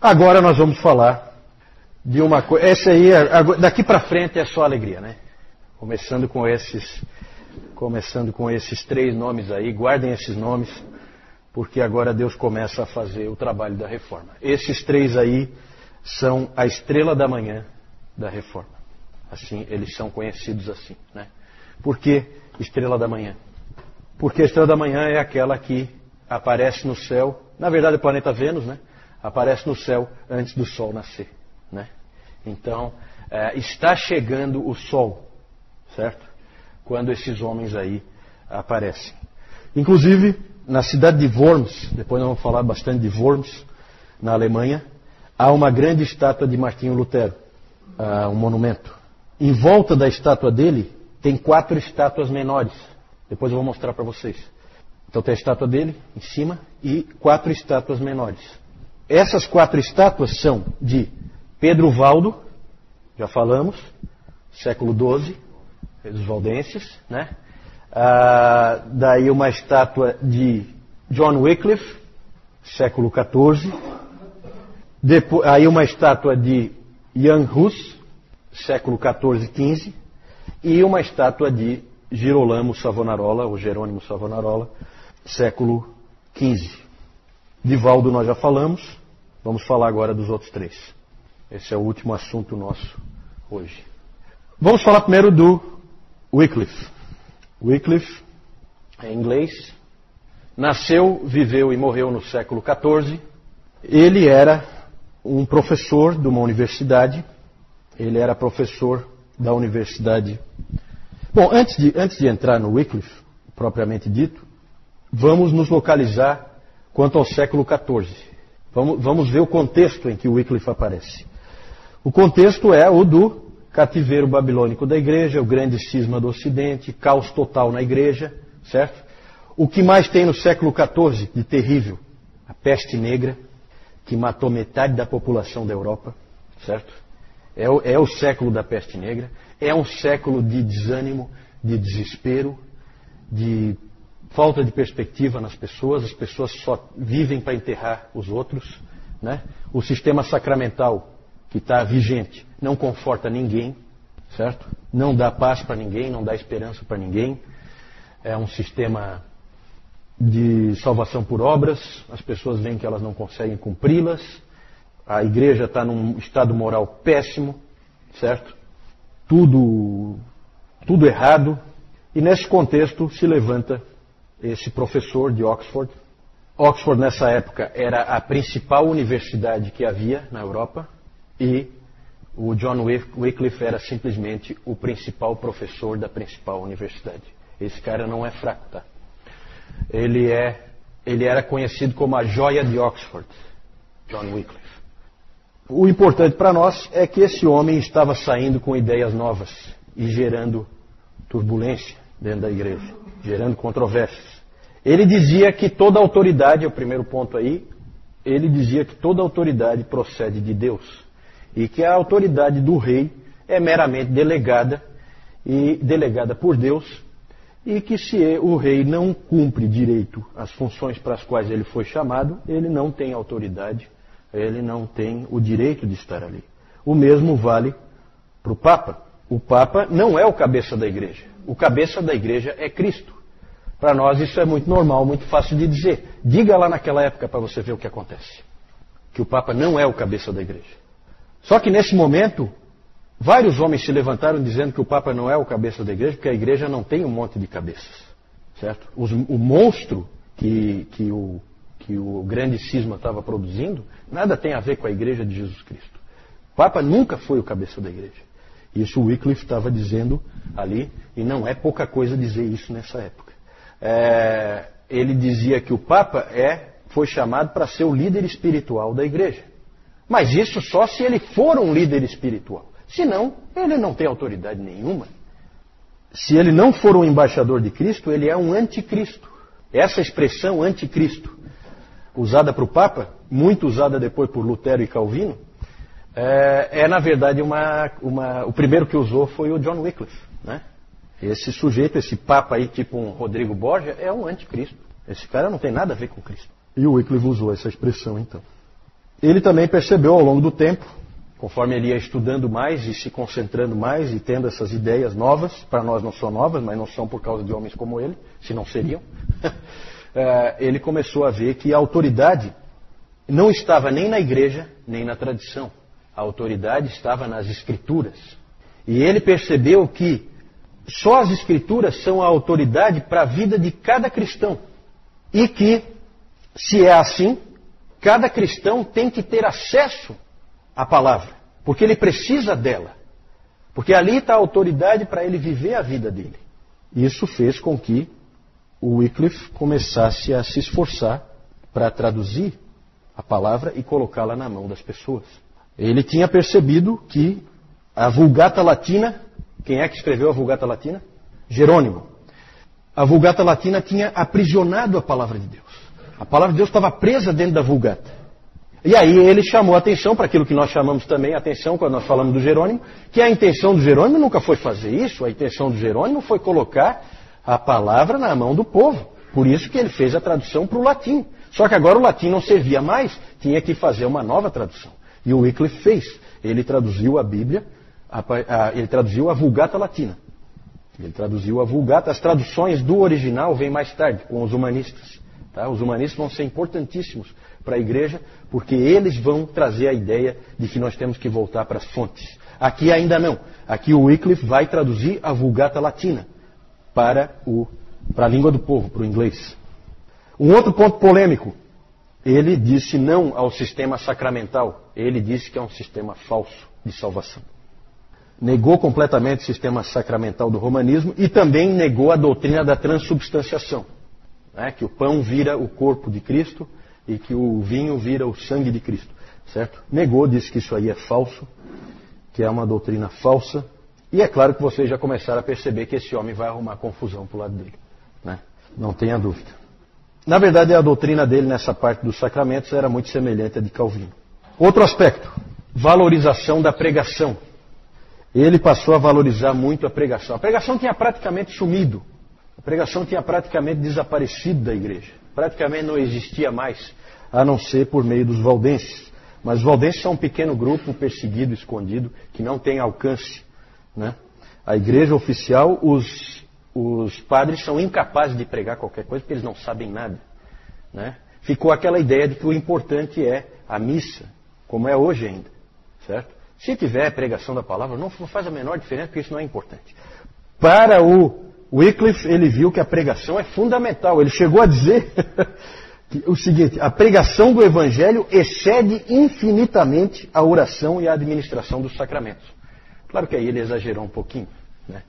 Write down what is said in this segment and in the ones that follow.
Agora nós vamos falar de uma coisa. Essa aí, daqui para frente é só alegria, né? Começando com esses 3 nomes aí, guardem esses nomes, porque agora Deus começa a fazer o trabalho da reforma. Esses 3 aí são a estrela da manhã da reforma. Assim, eles são conhecidos assim, né? Por que estrela da manhã? Porque a estrela da manhã é aquela que aparece no céu, na verdade o planeta Vênus, né? Aparece no céu antes do Sol nascer, né? Então, está chegando o Sol, certo? Quando esses homens aí aparecem. Inclusive, na cidade de Worms, depois nós vamos falar bastante de Worms, na Alemanha, há uma grande estátua de Martinho Lutero, um monumento. Em volta da estátua dele, tem 4 estátuas menores. Depois eu vou mostrar para vocês. Então tem a estátua dele em cima e 4 estátuas menores. Essas 4 estátuas são de Pedro Valdo, já falamos, século XII, dos valdenses, né? Daí uma estátua de John Wycliffe, século XIV. Aí uma estátua de Jan Hus, século XIV, XV. E uma estátua de Girolamo Savonarola, ou Jerônimo Savonarola, século XV. De Valdo nós já falamos, vamos falar agora dos outros 3. Esse é o último assunto nosso hoje. Vamos falar primeiro do Wycliffe. Wycliffe, em inglês, nasceu, viveu e morreu no século XIV. Ele era um professor de uma universidade. Ele era professor da universidade. Bom, antes de entrar no Wycliffe, propriamente dito, vamos nos localizar quanto ao século XIV. Vamos ver o contexto em que o Wycliffe aparece. O contexto é o do cativeiro babilônico da igreja, o grande cisma do Ocidente, caos total na igreja, certo? O que mais tem no século XIV de terrível? A peste negra, que matou metade da população da Europa, certo? É o século da peste negra. É um século de desânimo, de desespero, de falta de perspectiva nas pessoas. As pessoas só vivem para enterrar os outros, né? O sistema sacramental que está vigente não conforta ninguém, certo? Não dá paz para ninguém, não dá esperança para ninguém. É um sistema de salvação por obras. As pessoas veem que elas não conseguem cumpri-las. A igreja está num estado moral péssimo, certo? Tudo errado. E nesse contexto se levanta esse professor de Oxford. Oxford nessa época era a principal universidade que havia na Europa e o John Wycliffe era simplesmente o principal professor da principal universidade. Esse cara não é fraco, tá? Ele era conhecido como a joia de Oxford, John Wycliffe. O importante para nós é que esse homem estava saindo com ideias novas e gerando turbulência dentro da igreja, gerando controvérsias. Ele dizia que toda autoridade, é o primeiro ponto aí, ele dizia que toda autoridade procede de Deus e que a autoridade do rei é meramente delegada por Deus e que se o rei não cumpre direito as funções para as quais ele foi chamado, ele não tem autoridade. Ele não tem o direito de estar ali. O mesmo vale para o Papa. O Papa não é o cabeça da igreja. O cabeça da igreja é Cristo. Para nós isso é muito normal, muito fácil de dizer. Diga lá naquela época para você ver o que acontece. Que o Papa não é o cabeça da igreja. Só que nesse momento, vários homens se levantaram dizendo que o Papa não é o cabeça da igreja, porque a igreja não tem um monte de cabeças. Certo? O monstro que o grande cisma estava produzindo, nada tem a ver com a igreja de Jesus Cristo. O Papa nunca foi o cabeça da igreja. Isso o Wycliffe estava dizendo ali, e não é pouca coisa dizer isso nessa época. Ele dizia que o Papa foi chamado para ser o líder espiritual da igreja. Mas isso só se ele for um líder espiritual. Senão, ele não tem autoridade nenhuma. Se ele não for um embaixador de Cristo, ele é um anticristo. Essa expressão anticristo, usada para o Papa, muito usada depois por Lutero e Calvino, na verdade o primeiro que usou foi o John Wycliffe, né? Esse sujeito, esse Papa aí, tipo um Rodrigo Borgia, é um anticristo. Esse cara não tem nada a ver com Cristo. E o Wycliffe usou essa expressão então. Ele também percebeu ao longo do tempo, conforme ele ia estudando mais e se concentrando mais e tendo essas ideias novas, para nós não são novas, mas não são por causa de homens como ele, se não seriam, ele começou a ver que a autoridade não estava nem na igreja, nem na tradição. A autoridade estava nas Escrituras. E ele percebeu que só as Escrituras são a autoridade para a vida de cada cristão. E que, se é assim, cada cristão tem que ter acesso à palavra. Porque ele precisa dela. Porque ali está a autoridade para ele viver a vida dele. Isso fez com que o Wycliffe começasse a se esforçar para traduzir a palavra e colocá-la na mão das pessoas. Ele tinha percebido que a Vulgata Latina, quem é que escreveu a Vulgata Latina? Jerônimo. A Vulgata Latina tinha aprisionado a palavra de Deus. A palavra de Deus estava presa dentro da Vulgata. E aí ele chamou a atenção para aquilo que nós chamamos também a atenção quando nós falamos do Jerônimo, que a intenção do Jerônimo nunca foi fazer isso, a intenção do Jerônimo foi colocar a palavra na mão do povo. Por isso que ele fez a tradução para o latim. Só que agora o latim não servia mais, tinha que fazer uma nova tradução. E o Wycliffe fez. Ele traduziu a Bíblia, ele traduziu a Vulgata Latina. Ele traduziu a Vulgata. As traduções do original vêm mais tarde, com os humanistas. Tá? Os humanistas vão ser importantíssimos para a igreja, porque eles vão trazer a ideia de que nós temos que voltar para as fontes. Aqui ainda não. Aqui o Wycliffe vai traduzir a Vulgata Latina para a língua do povo, para o inglês. Um outro ponto polêmico. Ele disse não ao sistema sacramental. Ele disse que é um sistema falso de salvação. Negou completamente o sistema sacramental do romanismo e também negou a doutrina da transubstanciação. Né? Que o pão vira o corpo de Cristo e que o vinho vira o sangue de Cristo. Certo? Negou, disse que isso aí é falso, que é uma doutrina falsa. E é claro que vocês já começaram a perceber que esse homem vai arrumar confusão para o lado dele. Né? Não tenha dúvida. Na verdade, a doutrina dele nessa parte dos sacramentos era muito semelhante à de Calvino. Outro aspecto, valorização da pregação. Ele passou a valorizar muito a pregação. A pregação tinha praticamente sumido. A pregação tinha praticamente desaparecido da igreja. Praticamente não existia mais, a não ser por meio dos valdenses. Mas os valdenses são um pequeno grupo perseguido, escondido, que não tem alcance. Né? A igreja oficial, os padres são incapazes de pregar qualquer coisa porque eles não sabem nada. Né? Ficou aquela ideia de que o importante é a missa, como é hoje ainda. Certo? Se tiver pregação da palavra, não faz a menor diferença porque isso não é importante. Para o Wycliffe, ele viu que a pregação é fundamental. Ele chegou a dizer o seguinte: a pregação do Evangelho excede infinitamente a oração e a administração dos sacramentos. Claro que aí ele exagerou um pouquinho, né?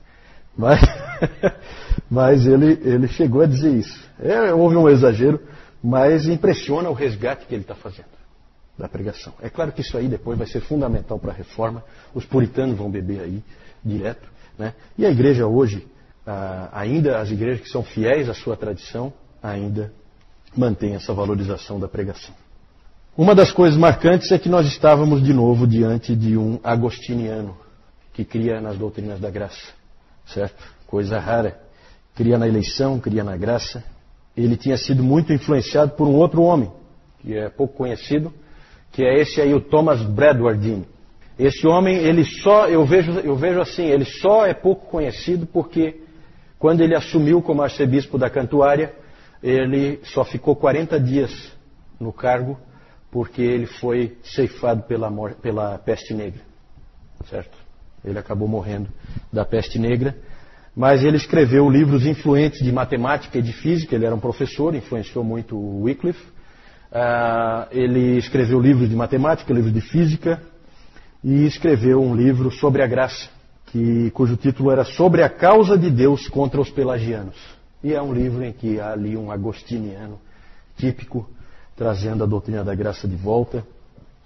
Mas ele chegou a dizer isso. Houve um exagero, mas impressiona o resgate que ele está fazendo da pregação. É claro que isso aí depois vai ser fundamental para a reforma. Os puritanos vão beber aí direto. Né? E a igreja hoje, ainda as igrejas que são fiéis à sua tradição, ainda mantém essa valorização da pregação. Uma das coisas marcantes é que nós estávamos de novo diante de um agostiniano que cria nas doutrinas da graça. Certo? Coisa rara. Cria na eleição, cria na graça. Ele tinha sido muito influenciado por um outro homem, que é pouco conhecido, que é esse aí, o Thomas Bradwardine. Esse homem, eu vejo assim, ele só é pouco conhecido porque quando ele assumiu como arcebispo da Cantuária, ele só ficou 40 dias no cargo porque ele foi ceifado pela peste negra. Certo? Ele acabou morrendo da peste negra. Mas ele escreveu livros influentes de matemática e de física. Ele era um professor, influenciou muito o Wycliffe. Ele escreveu livros de matemática, livros de física, e escreveu um livro sobre a graça, cujo título era Sobre a Causa de Deus contra os Pelagianos. E é um livro em que há ali um agostiniano típico, trazendo a doutrina da graça de volta.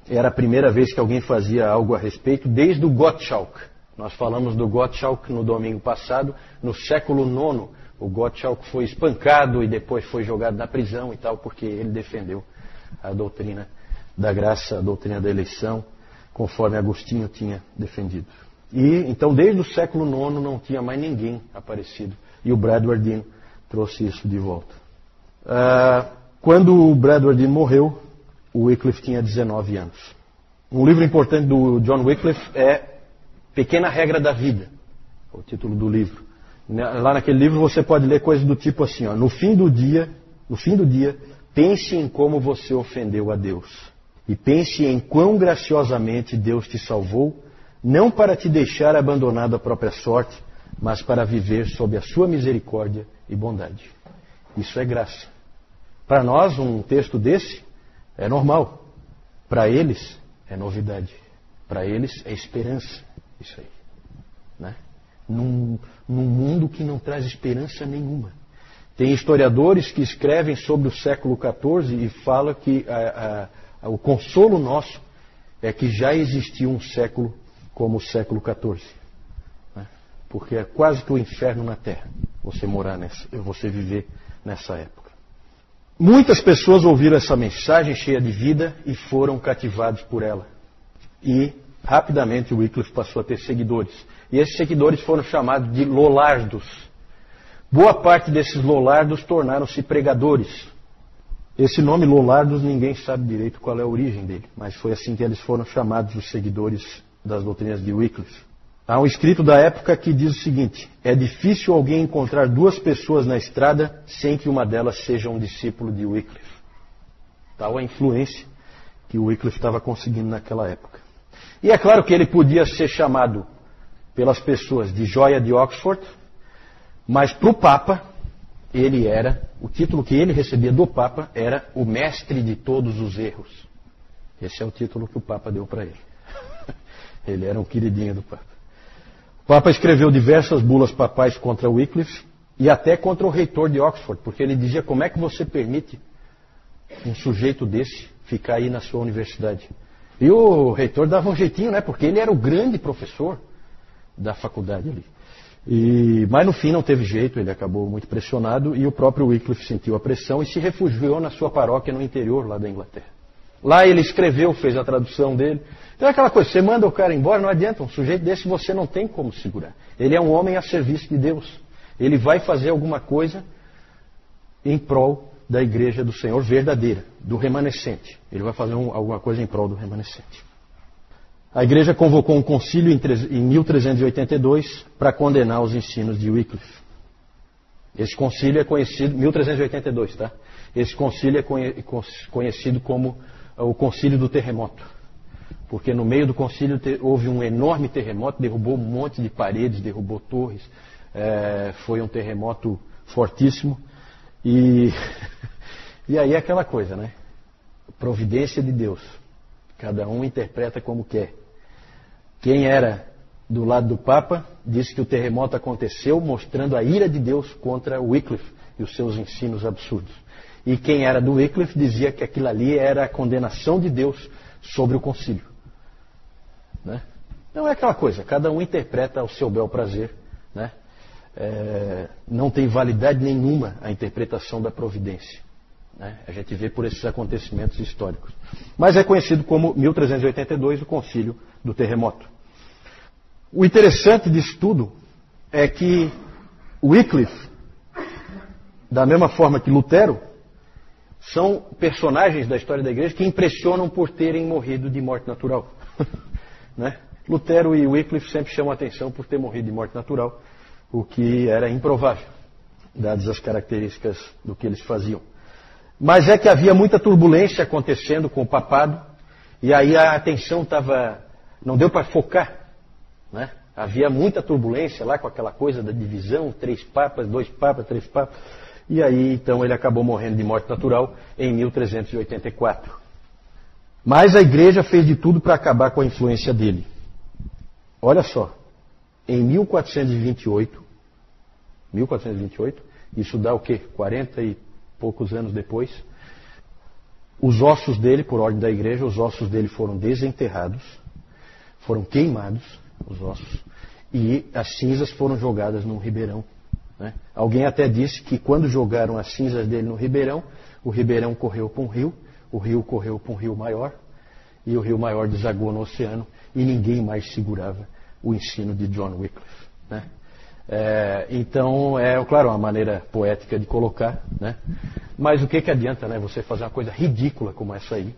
Era a primeira vez que alguém fazia algo a respeito, desde o Gottschalk. Nós falamos do Gottschalk no domingo passado, no século IX. O Gottschalk foi espancado e depois foi jogado na prisão e tal, porque ele defendeu a doutrina da graça, a doutrina da eleição, conforme Agostinho tinha defendido. E então, desde o século IX, não tinha mais ninguém aparecido. E o Bradwardine trouxe isso de volta. Quando o Bradwardine morreu, o Wycliffe tinha 19 anos. Um livro importante do John Wycliffe é Pequena Regra da Vida, é o título do livro. Lá naquele livro você pode ler coisas do tipo assim, ó, no fim do dia, pense em como você ofendeu a Deus. E pense em quão graciosamente Deus te salvou, não para te deixar abandonado à própria sorte, mas para viver sob a sua misericórdia e bondade. Isso é graça. Para nós, um texto desse é normal. Para eles, é novidade. Para eles, é esperança. Isso aí. Né? Num mundo que não traz esperança nenhuma. Tem historiadores que escrevem sobre o século XIV e falam que o consolo nosso é que já existiu um século como o século XIV. Né? Porque é quase que o inferno na Terra você viver nessa época. Muitas pessoas ouviram essa mensagem cheia de vida e foram cativados por ela. E rapidamente o Wycliffe passou a ter seguidores. E esses seguidores foram chamados de Lollardos. Boa parte desses Lollardos tornaram-se pregadores. Esse nome Lollardos ninguém sabe direito qual é a origem dele, mas foi assim que eles foram chamados, os seguidores das doutrinas de Wycliffe. Há um escrito da época que diz o seguinte: é difícil alguém encontrar duas pessoas na estrada sem que uma delas seja um discípulo de Wycliffe. Tal a influência que o Wycliffe estava conseguindo naquela época. E é claro que ele podia ser chamado pelas pessoas de joia de Oxford, mas para o Papa, o título que ele recebia do Papa era o mestre de todos os erros. Esse é o título que o Papa deu para ele. Ele era um queridinho do Papa. O Papa escreveu diversas bulas papais contra Wycliffe e até contra o reitor de Oxford, porque ele dizia: como é que você permite um sujeito desse ficar aí na sua universidade? E o reitor dava um jeitinho, né? Porque ele era o grande professor da faculdade ali. Mas no fim não teve jeito, ele acabou muito pressionado e o próprio Wycliffe sentiu a pressão e se refugiou na sua paróquia no interior lá da Inglaterra. Lá ele escreveu, fez a tradução dele. Então é aquela coisa, você manda o cara embora, não adianta, um sujeito desse você não tem como segurar. Ele é um homem a serviço de Deus. Ele vai fazer alguma coisa em prol da igreja do Senhor verdadeira, do remanescente. Ele vai fazer alguma coisa em prol do remanescente. A igreja convocou um concílio em 1382 para condenar os ensinos de Wycliffe. Esse concílio é conhecido, 1382, tá? Esse concílio é conhecido como o concílio do terremoto. Porque no meio do concílio houve um enorme terremoto, derrubou um monte de paredes, derrubou torres. Foi um terremoto fortíssimo. E aí é aquela coisa, né? Providência de Deus. Cada um interpreta como quer. Quem era do lado do Papa disse que o terremoto aconteceu mostrando a ira de Deus contra Wycliffe e os seus ensinos absurdos. E quem era do Wycliffe dizia que aquilo ali era a condenação de Deus sobre o concílio. Né? Não é aquela coisa, cada um interpreta ao seu bel prazer. Né? Não tem validade nenhuma a interpretação da providência. Né? A gente vê por esses acontecimentos históricos. Mas é conhecido como 1382, o concílio do terremoto. O interessante disso tudo é que Wycliffe, da mesma forma que Lutero, são personagens da história da igreja que impressionam por terem morrido de morte natural. Né? Lutero e Wycliffe sempre chamam a atenção por ter morrido de morte natural, o que era improvável, dadas as características do que eles faziam. Mas é que havia muita turbulência acontecendo com o papado, e aí a atenção não deu para focar. Né? Havia muita turbulência lá com aquela coisa da divisão, 3 papas, 2 papas, 3 papas. E aí então ele acabou morrendo de morte natural em 1384. Mas a igreja fez de tudo para acabar com a influência dele. Olha só, em 1428, isso dá o quê? 40 e poucos anos depois, os ossos dele, por ordem da igreja, os ossos dele foram desenterrados, foram queimados, os ossos, e as cinzas foram jogadas num ribeirão. Né? Alguém até disse que quando jogaram as cinzas dele no ribeirão, o ribeirão correu para um rio, o rio correu para um rio maior, e o rio maior desagou no oceano, e ninguém mais segurava o ensino de John Wycliffe. Né? Então, claro, uma maneira poética de colocar, né? Mas o que adianta, né, você fazer uma coisa ridícula como essa aí,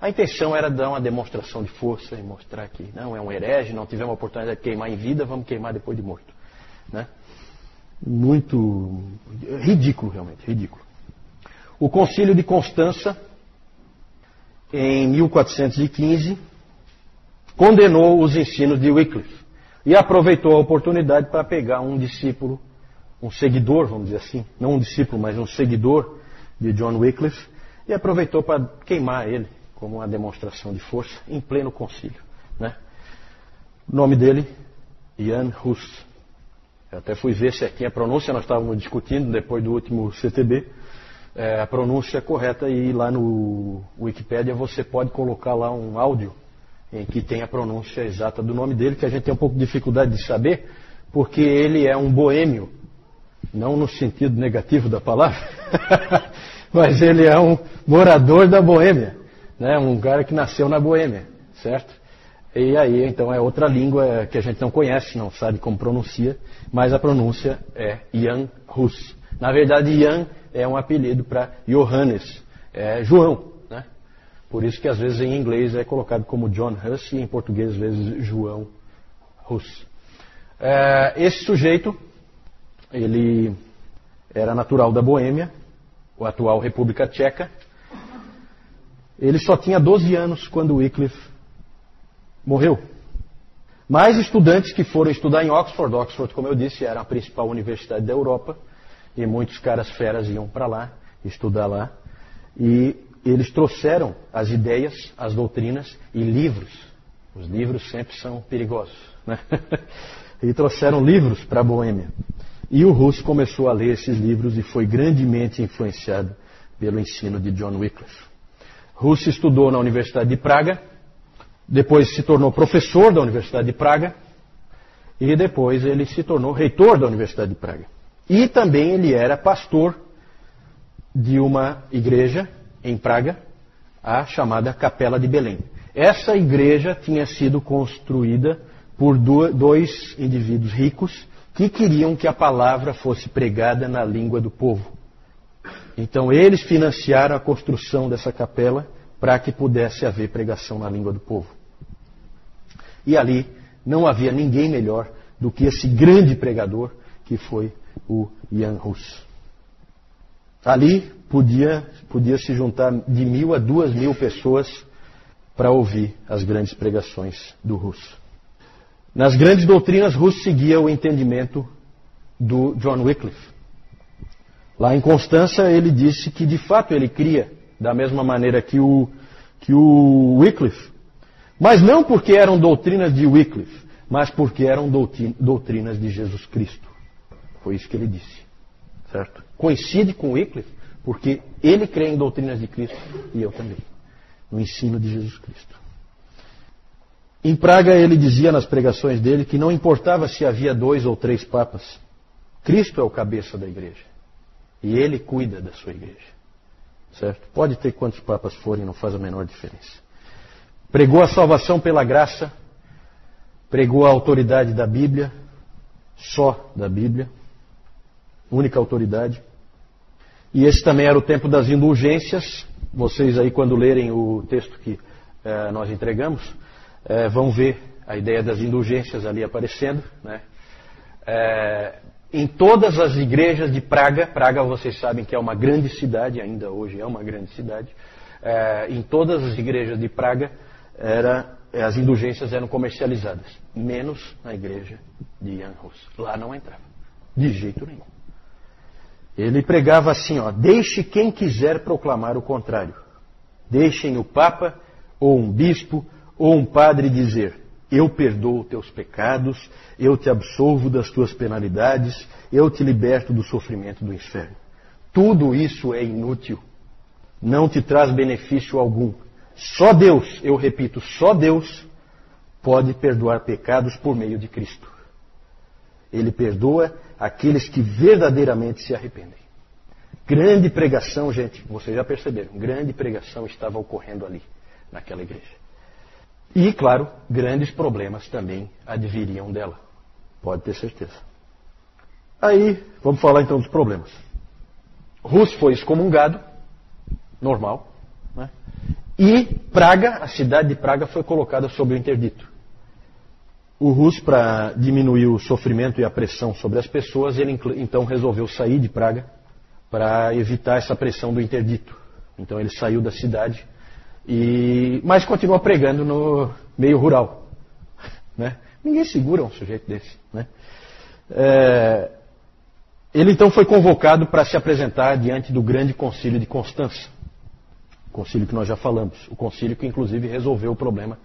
A intenção era dar uma demonstração de força e mostrar que não é um herege, não tivemos a oportunidade de queimar em vida, vamos queimar depois de morto. Né? Muito ridículo, realmente, ridículo. O Concílio de Constança, em 1415, condenou os ensinos de Wycliffe e aproveitou a oportunidade para pegar um discípulo, um seguidor, vamos dizer assim, não um discípulo, mas um seguidor de John Wycliffe, e aproveitou para queimar ele como uma demonstração de força em pleno concílio. Né? O nome dele, Jan Hus. Eu até fui ver se aqui a pronúncia, nós estávamos discutindo depois do último CTB, a pronúncia correta, e lá no Wikipédia você pode colocar lá um áudio em que tem a pronúncia exata do nome dele, que a gente tem um pouco de dificuldade de saber, porque ele é um boêmio, não no sentido negativo da palavra, mas ele é um morador da Boêmia, né? Um cara que nasceu na Boêmia, certo? E aí, então, é outra língua que a gente não conhece, não sabe como pronuncia, mas a pronúncia é Jan Hus. Na verdade, Jan é um apelido para Johannes, é João, né? Por isso que às vezes em inglês é colocado como John Hus e em português às vezes João Hus. Esse sujeito, ele era natural da Boêmia, a atual República Tcheca. Ele só tinha 12 anos quando Wycliffe morreu. Mais estudantes que foram estudar em Oxford. Oxford, como eu disse, era a principal universidade da Europa. E muitos caras feras iam para lá, estudar lá. E eles trouxeram as ideias, as doutrinas e livros. Os livros sempre são perigosos, né? E trouxeram livros para a Boêmia. E o Hus começou a ler esses livros e foi grandemente influenciado pelo ensino de John Wycliffe. Hus estudou na Universidade de Praga, depois se tornou professor da Universidade de Praga e depois ele se tornou reitor da Universidade de Praga. E também ele era pastor de uma igreja em Praga, a chamada Capela de Belém. Essa igreja tinha sido construída por dois indivíduos ricos que queriam que a palavra fosse pregada na língua do povo. Então eles financiaram a construção dessa capela para que pudesse haver pregação na língua do povo. E ali não havia ninguém melhor do que esse grande pregador que foi o Jan Hus. Ali podia se juntar de 1.000 a 2.000 pessoas para ouvir as grandes pregações do Hus. Nas grandes doutrinas, Hus seguia o entendimento do John Wycliffe. Lá em Constança, ele disse que de fato ele cria da mesma maneira que o Wycliffe, mas não porque eram doutrinas de Wycliffe, mas porque eram doutrinas de Jesus Cristo. Foi isso que ele disse, certo? Coincide com Wycliffe, porque ele crê em doutrinas de Cristo e eu também, no ensino de Jesus Cristo. Em Praga, ele dizia nas pregações dele que não importava se havia 2 ou 3 papas, Cristo é o cabeça da igreja. E ele cuida da sua igreja. Certo? Pode ter quantos papas forem, não faz a menor diferença. Pregou a salvação pela graça, pregou a autoridade da Bíblia, só da Bíblia, única autoridade. E esse também era o tempo das indulgências. Vocês aí, quando lerem o texto que nós entregamos, vão ver a ideia das indulgências ali aparecendo, né? Em todas as igrejas de Praga, Praga vocês sabem que é uma grande cidade, ainda hoje é uma grande cidade, em todas as igrejas de Praga as indulgências eram comercializadas, menos na igreja de Jan Hus. Lá não entrava, de jeito nenhum. Ele pregava assim, deixe quem quiser proclamar o contrário. Deixem o Papa, ou um bispo, ou um padre dizer: eu perdoo teus pecados, eu te absolvo das tuas penalidades, eu te liberto do sofrimento do inferno. Tudo isso é inútil, não te traz benefício algum. Só Deus, eu repito, só Deus pode perdoar pecados por meio de Cristo. Ele perdoa aqueles que verdadeiramente se arrependem. Grande pregação, gente, vocês já perceberam, grande pregação estava ocorrendo ali, naquela igreja. E, claro, grandes problemas também adviriam dela. Pode ter certeza. Aí, vamos falar então dos problemas. Hus foi excomungado, normal, né? E Praga, a cidade de Praga, foi colocada sob o interdito. O Rus, para diminuir o sofrimento e a pressão sobre as pessoas, ele então resolveu sair de Praga para evitar essa pressão do interdito. Então ele saiu da cidade, mas continua pregando no meio rural. Né? Ninguém segura um sujeito desse. Né? Ele então foi convocado para se apresentar diante do grande concílio de Constança. O concílio que nós já falamos. O concílio que inclusive resolveu o problema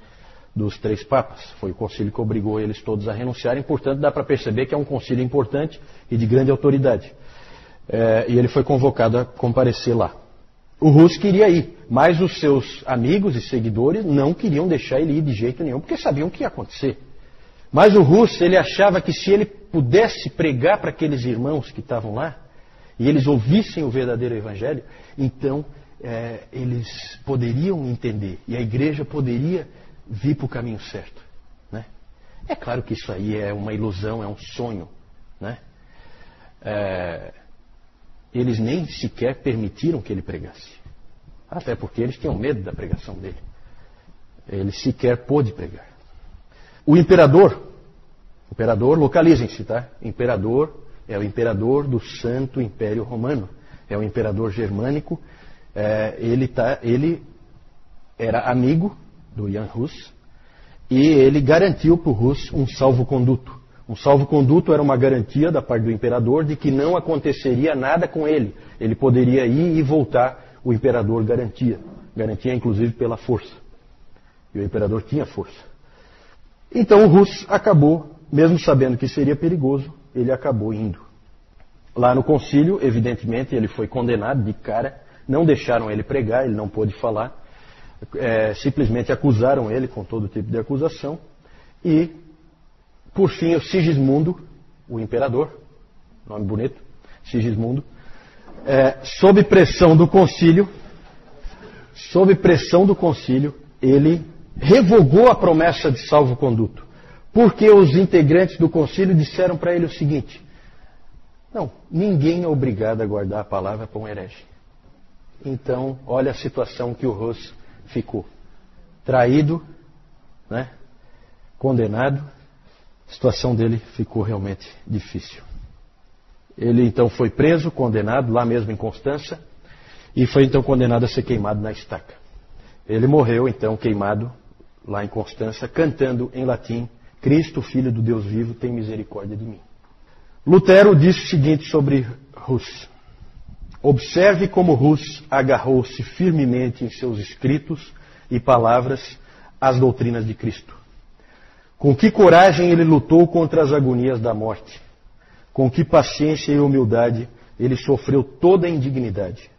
dos 3 papas. Foi o concílio que obrigou eles todos a renunciarem. Portanto, dá para perceber que é um concílio importante e de grande autoridade. E ele foi convocado a comparecer lá. O Rus queria ir, mas os seus amigos e seguidores não queriam deixar ele ir de jeito nenhum, porque sabiam o que ia acontecer. Mas o Rus, ele achava que se ele pudesse pregar para aqueles irmãos que estavam lá, e eles ouvissem o verdadeiro evangelho, então eles poderiam entender, e a igreja poderia vir para o caminho certo. Né? É claro que isso aí é uma ilusão, é um sonho. Né? Eles nem sequer permitiram que ele pregasse. Até porque eles tinham medo da pregação dele. Ele sequer pôde pregar. O imperador, localizem-se, tá? Imperador é o imperador do Santo Império Romano. É o imperador germânico. Ele era amigo do Jan Hus e ele garantiu para o Hus um salvo-conduto. Um salvo-conduto era uma garantia da parte do imperador de que não aconteceria nada com ele. Ele poderia ir e voltar, o imperador garantia. Garantia inclusive pela força. E o imperador tinha força. Então o Rus acabou, mesmo sabendo que seria perigoso, ele acabou indo. Lá no concílio, evidentemente, ele foi condenado de cara. Não deixaram ele pregar, ele não pôde falar. Simplesmente acusaram ele com todo tipo de acusação. E, por fim, o Sigismundo, o imperador, nome bonito, Sigismundo, sob pressão do concílio, ele revogou a promessa de salvo-conduto. Porque os integrantes do concílio disseram para ele o seguinte: não, ninguém é obrigado a guardar a palavra para um herege. Então, olha a situação que o Rus ficou. Traído, né? Condenado. A situação dele ficou realmente difícil. Ele então foi preso, condenado, lá mesmo em Constança, e foi então condenado a ser queimado na estaca. Ele morreu então queimado lá em Constança, cantando em latim: Cristo, Filho do Deus vivo, tem misericórdia de mim. Lutero disse o seguinte sobre Hus: observe como Hus agarrou-se firmemente em seus escritos e palavras às doutrinas de Cristo. Com que coragem ele lutou contra as agonias da morte. Com que paciência e humildade ele sofreu toda a indignidade.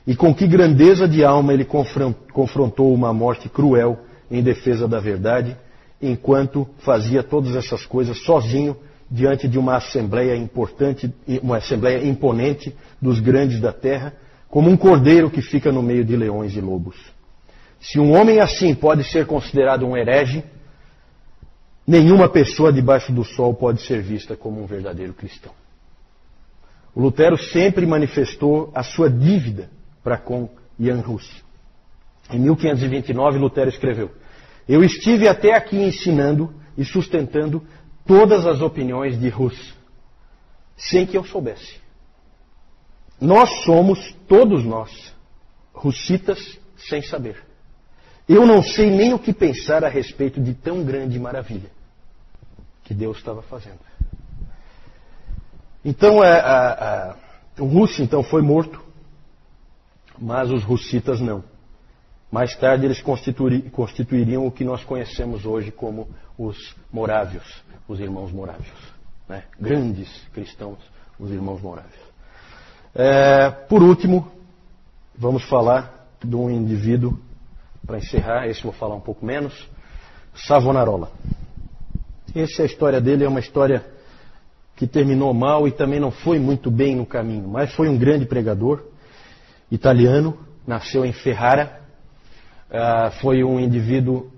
E com que grandeza de alma ele confrontou uma morte cruel em defesa da verdade, enquanto fazia todas essas coisas sozinho diante de uma assembleia importante, uma assembleia imponente dos grandes da terra, como um cordeiro que fica no meio de leões e lobos. Se um homem assim pode ser considerado um herege, nenhuma pessoa debaixo do sol pode ser vista como um verdadeiro cristão. O Lutero sempre manifestou a sua dívida para com Jan Hus. Em 1529, Lutero escreveu: eu estive até aqui ensinando e sustentando todas as opiniões de Hus, sem que eu soubesse. Nós somos, todos nós, hussitas sem saber. Eu não sei nem o que pensar a respeito de tão grande maravilha que Deus estava fazendo. Então, o Hus então foi morto, mas os hussitas não. Mais tarde eles constituiriam o que nós conhecemos hoje como os morávios, os irmãos morávios. Né? Grandes cristãos, os irmãos morávios. Por último, vamos falar de um indivíduo, para encerrar, esse vou falar um pouco menos, Savonarola. Essa história dele é uma história que terminou mal e também não foi muito bem no caminho, mas foi um grande pregador italiano, nasceu em Ferrara, foi um indivíduo,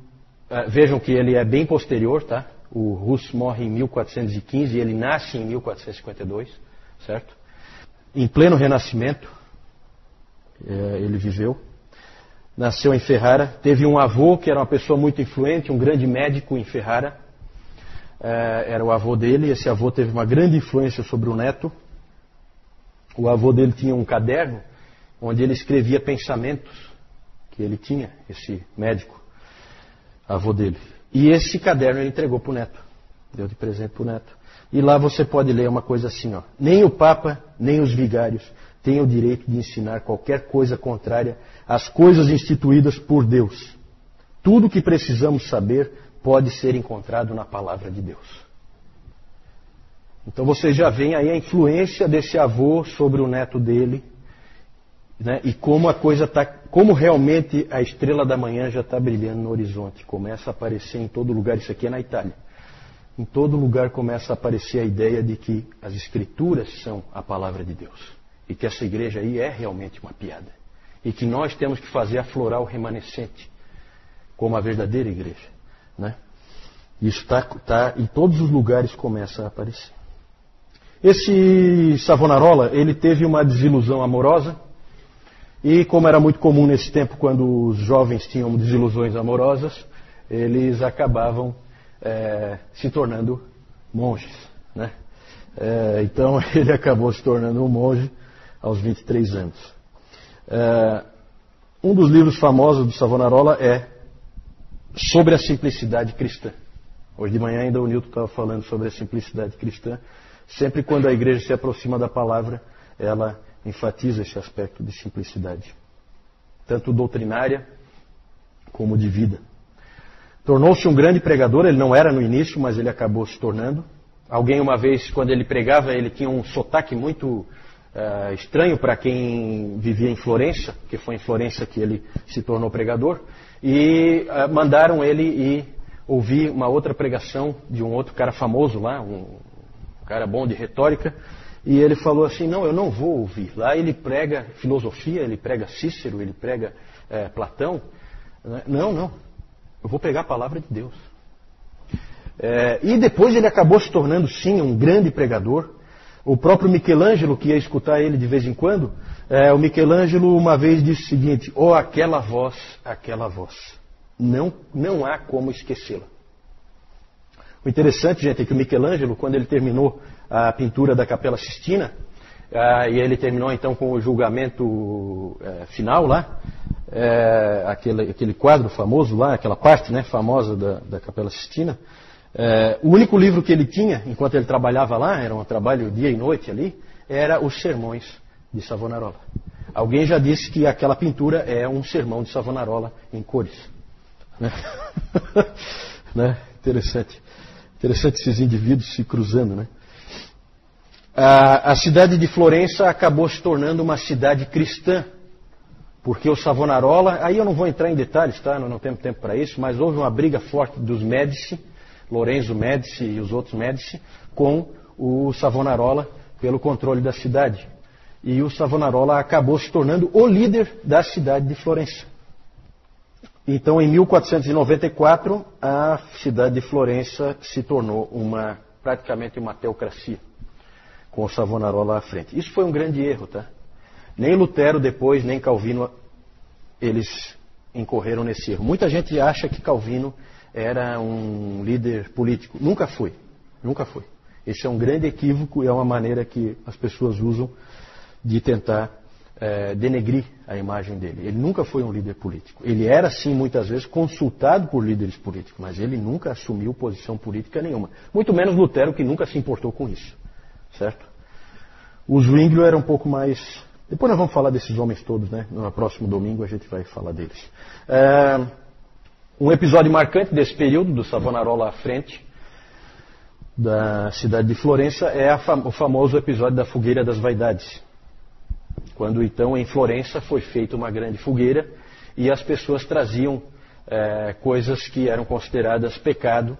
vejam que ele é bem posterior, tá? O Hus morre em 1415 e ele nasce em 1452, certo? Em pleno Renascimento, ele viveu. nasceu em Ferrara. Teve um avô que era uma pessoa muito influente, um grande médico em Ferrara. Era o avô dele. Esse avô teve uma grande influência sobre o neto. O avô dele tinha um caderno onde ele escrevia pensamentos que ele tinha, esse médico, avô dele. E esse caderno ele entregou para o neto. Deu de presente para o neto. E lá você pode ler uma coisa assim, ó. Nem o Papa, nem os vigários têm o direito de ensinar qualquer coisa contrária às coisas instituídas por Deus. Tudo o que precisamos saber pode ser encontrado na palavra de Deus. Então você já vê aí a influência desse avô sobre o neto dele, né? E como a coisa está, como realmente a estrela da manhã já está brilhando no horizonte, começa a aparecer em todo lugar. Isso aqui é na Itália. Em todo lugar começa a aparecer a ideia de que as Escrituras são a palavra de Deus e que essa igreja aí é realmente uma piada e que nós temos que fazer aflorar o remanescente como a verdadeira igreja, né? Isso tá em todos os lugares, começa a aparecer. Esse Savonarola, ele teve uma desilusão amorosa e, como era muito comum nesse tempo, quando os jovens tinham desilusões amorosas, eles acabavam se tornando monges, né? Então ele acabou se tornando um monge aos 23 anos. Um dos livros famosos do Savonarola é Sobre a Simplicidade Cristã. Hoje de manhã ainda o Nilton estava falando sobre a simplicidade cristã. Sempre quando a igreja se aproxima da palavra, ela enfatiza esse aspecto de simplicidade, tanto doutrinária como de vida. Tornou-se um grande pregador. Ele não era no início, mas ele acabou se tornando. Alguém uma vez, quando ele pregava, ele tinha um sotaque muito estranho para quem vivia em Florença, porque foi em Florença que ele se tornou pregador, e mandaram ele ir ouvir uma outra pregação de um outro cara famoso lá, um cara bom de retórica, e ele falou assim: não, eu não vou ouvir. Lá ele prega filosofia, ele prega Cícero, ele prega Platão. Não, eu vou pregar a palavra de Deus. E depois ele acabou se tornando, sim, um grande pregador. O próprio Michelangelo, que ia escutar ele de vez em quando, o Michelangelo uma vez disse o seguinte: oh, aquela voz, não há como esquecê-la. O interessante, gente, é que o Michelangelo, quando ele terminou a pintura da Capela Sistina, e ele terminou então com o julgamento final lá, aquele quadro famoso lá, aquela parte, né, famosa da Capela Sistina, o único livro que ele tinha, enquanto ele trabalhava lá, era um trabalho dia e noite ali, era os sermões de Savonarola. Alguém já disse que aquela pintura é um sermão de Savonarola em cores. Né? Interessante esses indivíduos se cruzando, né? A cidade de Florença acabou se tornando uma cidade cristã, porque o Savonarola, aí eu não vou entrar em detalhes, tá? Não temos tempo para isso, mas houve uma briga forte dos Médici, Lorenzo Médici e os outros Médici, com o Savonarola pelo controle da cidade. E o Savonarola acabou se tornando o líder da cidade de Florença. Então, em 1494, a cidade de Florença se tornou praticamente uma teocracia, com o Savonarola à frente. Isso foi um grande erro, tá? Nem Lutero depois, nem Calvino, eles incorreram nesse erro. Muita gente acha que Calvino era um líder político. Nunca foi. Esse é um grande equívoco e é uma maneira que as pessoas usam de tentar denegrir a imagem dele. Ele nunca foi um líder político. Ele era, sim, muitas vezes consultado por líderes políticos, mas ele nunca assumiu posição política nenhuma. Muito menos Lutero, que nunca se importou com isso. Certo? O Zwinglio era um pouco mais... Depois nós vamos falar desses homens todos, né? No próximo domingo a gente vai falar deles. Um episódio marcante desse período, do Savonarola à frente da cidade de Florença, é o famoso episódio da Fogueira das Vaidades. Quando então em Florença foi feita uma grande fogueira e as pessoas traziam coisas que eram consideradas pecado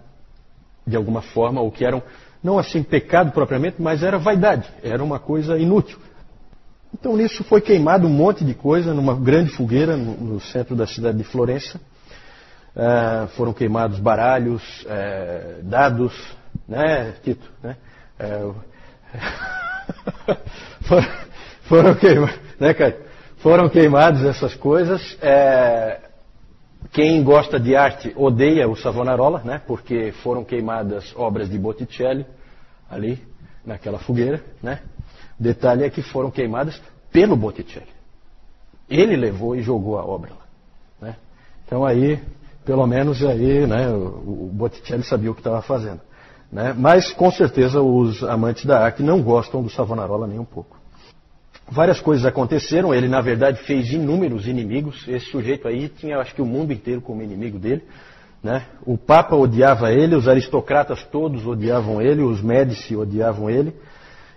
de alguma forma, ou que eram, não assim pecado propriamente, mas era vaidade, era uma coisa inútil. Então nisso foi queimado um monte de coisa numa grande fogueira no centro da cidade de Florença. Foram queimados baralhos, dados, né, Tito? Né? Foram queimados, né, Caio? Foram queimados essas coisas. Quem gosta de arte odeia o Savonarola, né? Porque foram queimadas obras de Botticelli ali naquela fogueira, né? O detalhe é que foram queimadas pelo Botticelli. Ele levou e jogou a obra lá, né? Então aí, pelo menos aí, né? O Botticelli sabia o que estava fazendo, né? Mas com certeza os amantes da arte não gostam do Savonarola nem um pouco. Várias coisas aconteceram, ele na verdade fez inúmeros inimigos, esse sujeito aí tinha acho que o mundo inteiro como inimigo dele, né? O Papa odiava ele, os aristocratas todos odiavam ele, os Médici odiavam ele,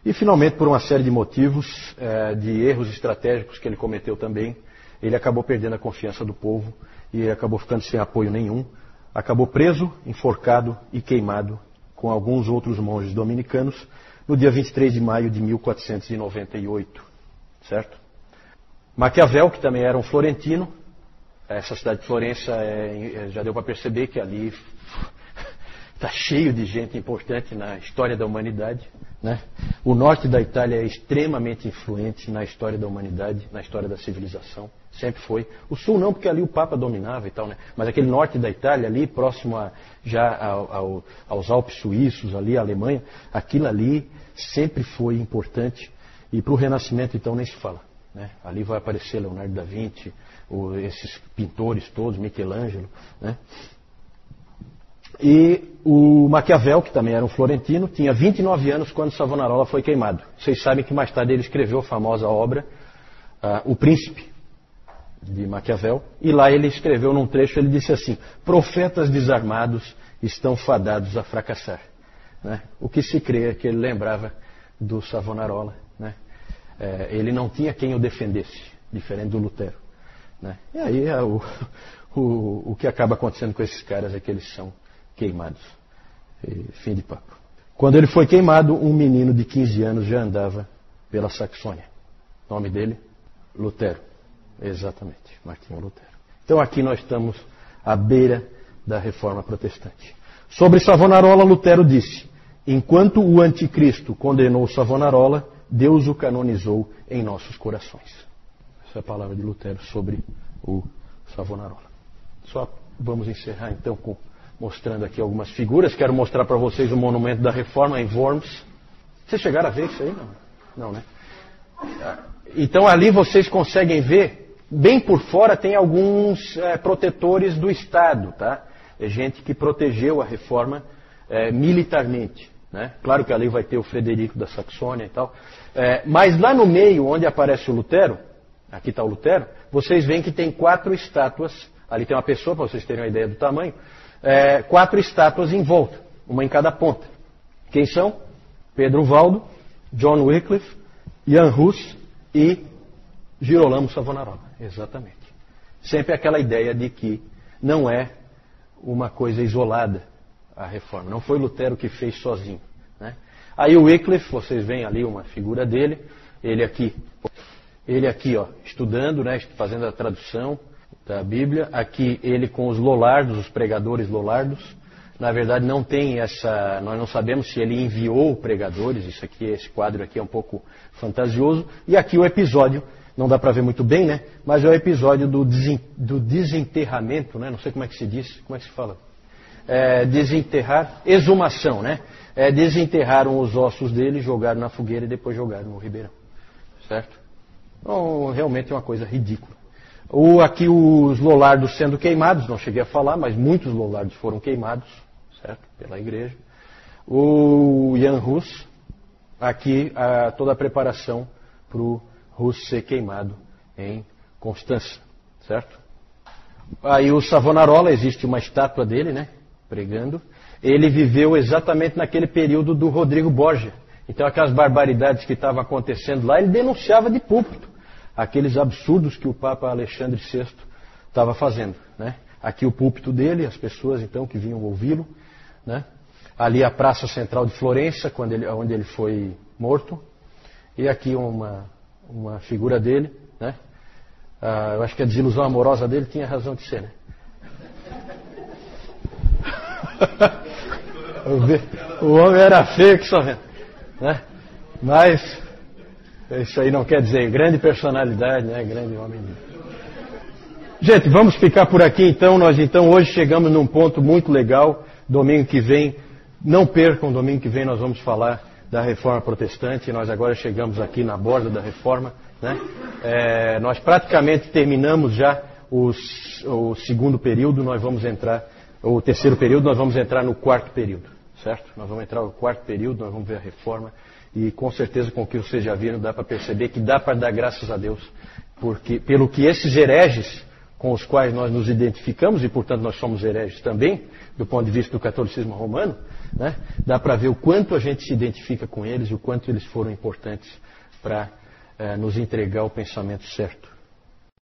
e finalmente por uma série de motivos, de erros estratégicos que ele cometeu também, ele acabou perdendo a confiança do povo e acabou ficando sem apoio nenhum, acabou preso, enforcado e queimado com alguns outros monges dominicanos no dia 23 de maio de 1498. Certo? Maquiavel, que também era um florentino, essa cidade de Florença já deu para perceber que ali está cheio de gente importante na história da humanidade, né? O norte da Itália é extremamente influente na história da humanidade, na história da civilização, sempre foi. O sul não, porque ali o Papa dominava e tal, né? Mas aquele norte da Itália ali, próximo aos Alpes suíços, ali a Alemanha, aquilo ali sempre foi importante. E para o Renascimento, então, nem se fala, né? Ali vai aparecer Leonardo da Vinci, esses pintores todos, Michelangelo, né? E o Maquiavel, que também era um florentino, tinha 29 anos quando Savonarola foi queimado. Vocês sabem que mais tarde ele escreveu a famosa obra O Príncipe, de Maquiavel. E lá ele escreveu num trecho, ele disse assim: profetas desarmados estão fadados a fracassar, né? O que se crê é que ele lembrava do Savonarola, né? Ele não tinha quem o defendesse, diferente do Lutero, né? E aí o que acaba acontecendo com esses caras é que eles são queimados. E fim de papo. Quando ele foi queimado, um menino de 15 anos já andava pela Saxônia. O nome dele? Lutero. Exatamente, Martinho Lutero. Então aqui nós estamos à beira da Reforma Protestante. Sobre Savonarola, Lutero disse: enquanto o anticristo condenou Savonarola, Deus o canonizou em nossos corações. Essa é a palavra de Lutero sobre o Savonarola. Só vamos encerrar então mostrando aqui algumas figuras. Quero mostrar para vocês o monumento da Reforma em Worms. Vocês chegaram a ver isso aí? Não, né? Então ali vocês conseguem ver, bem por fora tem alguns protetores do Estado, tá? É gente que protegeu a Reforma militarmente, né? Claro que ali vai ter o Frederico da Saxônia e tal. Mas lá no meio, onde aparece o Lutero, aqui está o Lutero, vocês veem que tem 4 estátuas. Ali tem uma pessoa, para vocês terem uma ideia do tamanho. 4 estátuas em volta, uma em cada ponta. Quem são? Pedro Valdo, John Wycliffe, Jan Hus e Girolamo Savonarola. Exatamente. Sempre aquela ideia de que não é uma coisa isolada a reforma. Não foi Lutero que fez sozinho, né? Aí o Wycliffe, vocês veem ali uma figura dele, ele aqui ó, estudando, né, fazendo a tradução da Bíblia. Aqui ele com os Lollardos, os pregadores Lollardos. Na verdade não tem nós não sabemos se ele enviou pregadores, esse quadro aqui é um pouco fantasioso. E aqui o episódio, não dá para ver muito bem, né? Mas é o episódio do desenterramento, né? Não sei como é que se diz, como é que se fala? Desenterrar, exumação, né? Desenterraram os ossos dele, jogaram na fogueira e depois jogaram no ribeirão, certo? Então, realmente é uma coisa ridícula. Aqui os Lollardos sendo queimados, não cheguei a falar, mas muitos Lollardos foram queimados, certo? Pela igreja. O Jan Hus, aqui toda a preparação para o Hus ser queimado em Constança, certo? Aí o Savonarola, existe uma estátua dele, né? Pregando. Ele viveu exatamente naquele período do Rodrigo Borgia. Então aquelas barbaridades que estavam acontecendo lá, ele denunciava de púlpito aqueles absurdos que o Papa Alexandre VI estava fazendo, né? Aqui o púlpito dele, as pessoas então que vinham ouvi-lo, né? Ali a praça central de Florença, onde ele foi morto. E aqui uma figura dele, né? Eu acho que a desilusão amorosa dele tinha razão de ser, né? O homem era feio que só vendo, né? Mas Isso aí não quer dizer grande personalidade, né? Grande homem. Gente, vamos ficar por aqui então. Nós então hoje chegamos num ponto muito legal. Domingo que vem, não percam, domingo que vem nós vamos falar da Reforma Protestante. Nós agora chegamos aqui na borda da Reforma, né? Nós praticamente terminamos já o segundo período. Nós vamos entrar, o terceiro período, nós vamos entrar no quarto período, certo? Nós vamos entrar no quarto período, nós vamos ver a Reforma. E com certeza, com o que vocês já viram, dá para perceber que dá para dar graças a Deus, porque pelo que esses hereges com os quais nós nos identificamos, e portanto nós somos hereges também, do ponto de vista do catolicismo romano, né? Dá para ver o quanto a gente se identifica com eles e o quanto eles foram importantes para nos entregar o pensamento certo.